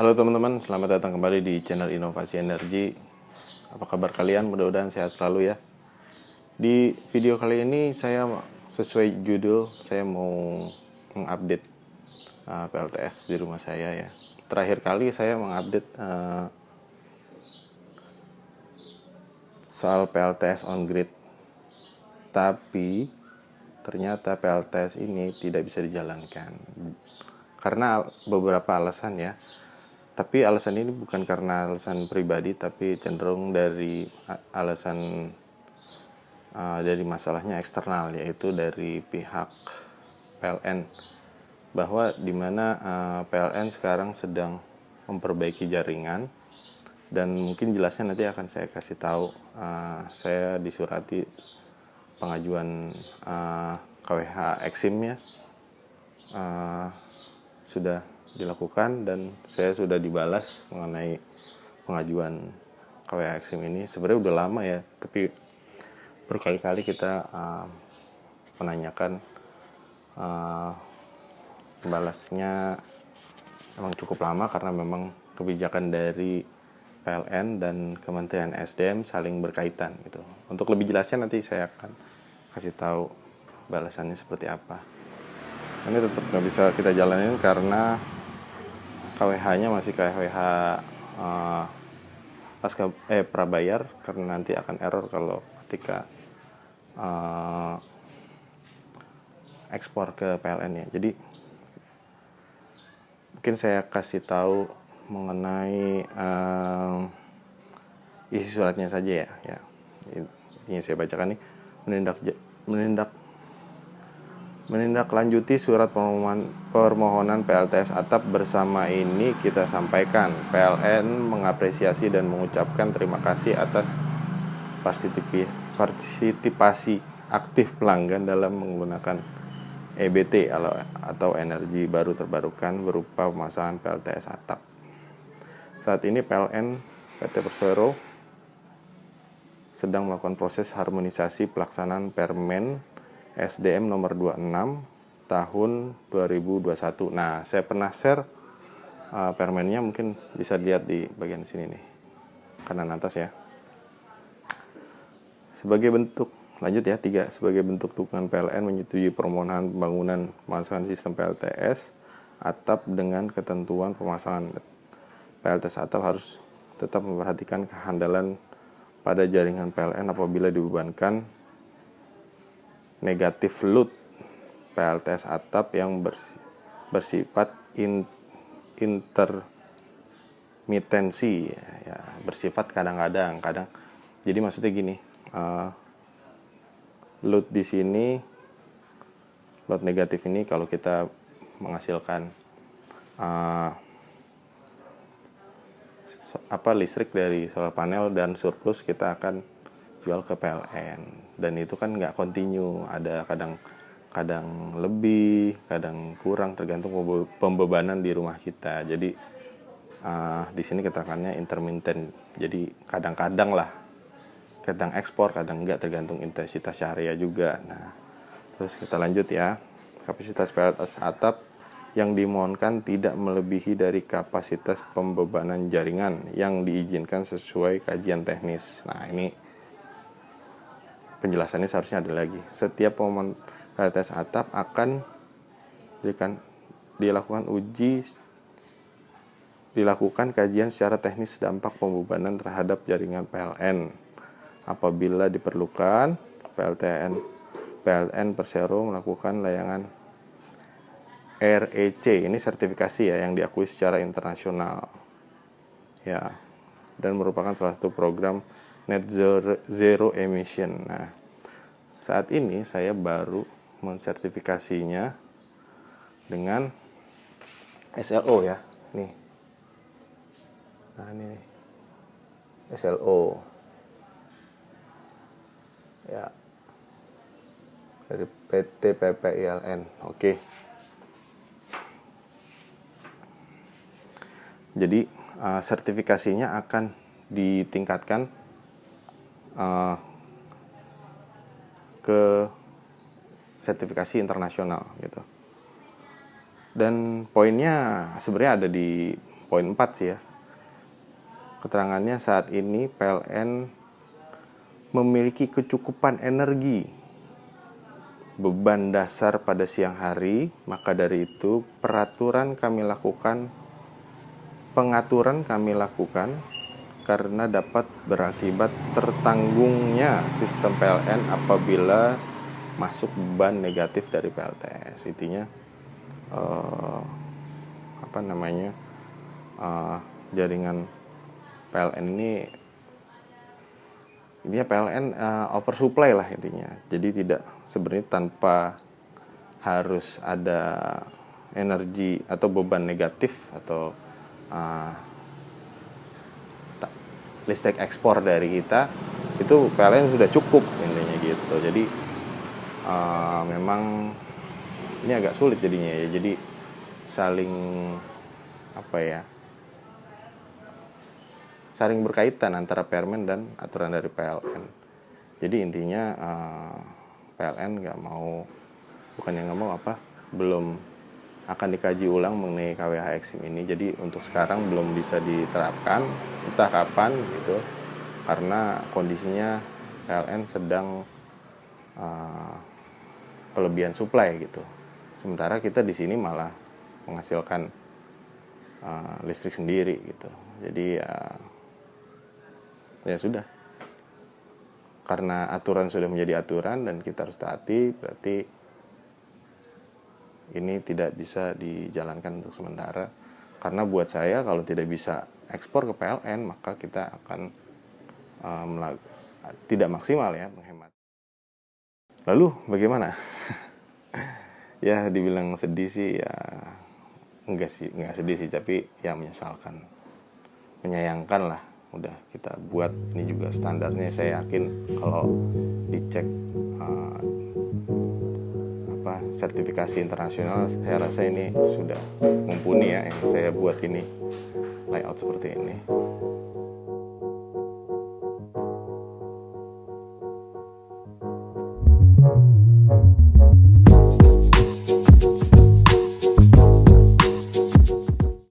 Halo teman-teman, selamat datang kembali di channel Inovasi Energi. Apa kabar kalian? Mudah-mudahan sehat selalu ya. Di video kali ini saya sesuai judul, saya mau mengupdate PLTS di rumah saya ya. Terakhir kali saya mengupdate soal PLTS on grid. Tapi ternyata PLTS ini tidak bisa dijalankan karena beberapa alasan ya. Tapi alasan ini bukan karena alasan pribadi, tapi cenderung dari alasan dari masalahnya eksternal, yaitu dari pihak PLN, bahwa dimana PLN sekarang sedang memperbaiki jaringan, dan mungkin jelasnya nanti akan saya kasih tahu. Saya disurati pengajuan KWH Exim-nya sudah dilakukan, dan saya sudah dibalas mengenai pengajuan KWH Exim ini. Sebenarnya udah lama ya, tapi berkali-kali kita menanyakan, pembalasnya memang cukup lama karena memang kebijakan dari PLN dan Kementerian SDM saling berkaitan gitu. Untuk lebih jelasnya nanti saya akan kasih tahu balasannya seperti apa. Ini tetap nggak bisa kita jalanin karena KWH-nya masih KWH prabayar, karena nanti akan error kalau ketika ekspor ke PLN ya. Jadi mungkin saya kasih tahu mengenai isi suratnya saja ya. Intinya saya bacakan nih. Menindaklanjuti surat permohonan PLTS Atap bersama ini kita sampaikan, PLN mengapresiasi dan mengucapkan terima kasih atas partisipasi aktif pelanggan dalam menggunakan EBT atau energi baru terbarukan berupa pemasangan PLTS Atap. Saat ini PLN PT Persero sedang melakukan proses harmonisasi pelaksanaan Permen SDM nomor 26 tahun 2021. Nah, saya pernah share permennya, mungkin bisa dilihat di bagian sini nih, kanan atas ya. Sebagai bentuk dukungan PLN menyetujui permohonan pembangunan pemasangan sistem PLTS Atap dengan ketentuan pemasangan PLTS Atap harus tetap memperhatikan kehandalan pada jaringan PLN apabila dibebankan negatif load. PLTS Atap yang bersifat intermitensi ya, bersifat kadang-kadang. Jadi maksudnya gini, load di sini, load negatif ini kalau kita menghasilkan listrik dari solar panel dan surplus, kita akan jual ke PLN, dan itu kan nggak kontinu, ada kadang lebih, kadang kurang, tergantung pembebanan di rumah kita. Jadi di sini keterangannya intermittent, jadi kadang-kadang lah, kadang ekspor, kadang enggak, tergantung intensitas syariah juga. Nah, terus kita lanjut ya. Kapasitas PLTS Atap yang dimohonkan tidak melebihi dari kapasitas pembebanan jaringan yang diizinkan sesuai kajian teknis. Nah, ini penjelasannya seharusnya ada lagi. Setiap pemohon PLTS Atap akan dilakukan kajian secara teknis dampak pembebanan terhadap jaringan PLN. Apabila diperlukan, PLN Persero melakukan layanan REC, ini sertifikasi ya yang diakui secara internasional ya, dan merupakan salah satu program net zero emission. Nah, saat ini saya baru mensertifikasinya dengan SLO ya, nih. Nah, ini nih, SLO ya, dari PT PPILN. Oke. Jadi sertifikasinya akan ditingkatkan ke sertifikasi internasional gitu. Dan poinnya sebenarnya ada di poin 4 sih ya. Keterangannya saat ini PLN memiliki kecukupan energi, beban dasar pada siang hari, maka dari itu pengaturan kami lakukan karena dapat berakibat tertanggungnya sistem PLN apabila masuk beban negatif dari PLTS. Intinya jaringan PLN intinya PLN oversupply lah intinya. Jadi tidak sebenarnya tanpa harus ada energi atau beban negatif atau listrik ekspor dari kita, itu PLN sudah cukup intinya gitu. Jadi memang ini agak sulit jadinya ya. Jadi saling berkaitan antara permen dan aturan dari PLN. Jadi intinya PLN belum akan dikaji ulang mengenai KWH Eksim ini. Jadi untuk sekarang belum bisa diterapkan, entah kapan gitu, karena kondisinya PLN sedang kelebihan suplai gitu. Sementara kita di sini malah menghasilkan listrik sendiri gitu. Jadi ya sudah, karena aturan sudah menjadi aturan dan kita harus taati, berarti ini tidak bisa dijalankan untuk sementara. Karena buat saya kalau tidak bisa ekspor ke PLN, maka kita akan tidak maksimal ya menghemat. Lalu bagaimana? Ya dibilang sedih sih ya enggak sedih sih, tapi ya menyesalkan, menyayangkan lah. Udah kita buat ini juga standarnya, saya yakin kalau dicek sertifikasi internasional, saya rasa ini sudah mumpuni ya yang saya buat ini, layout seperti ini.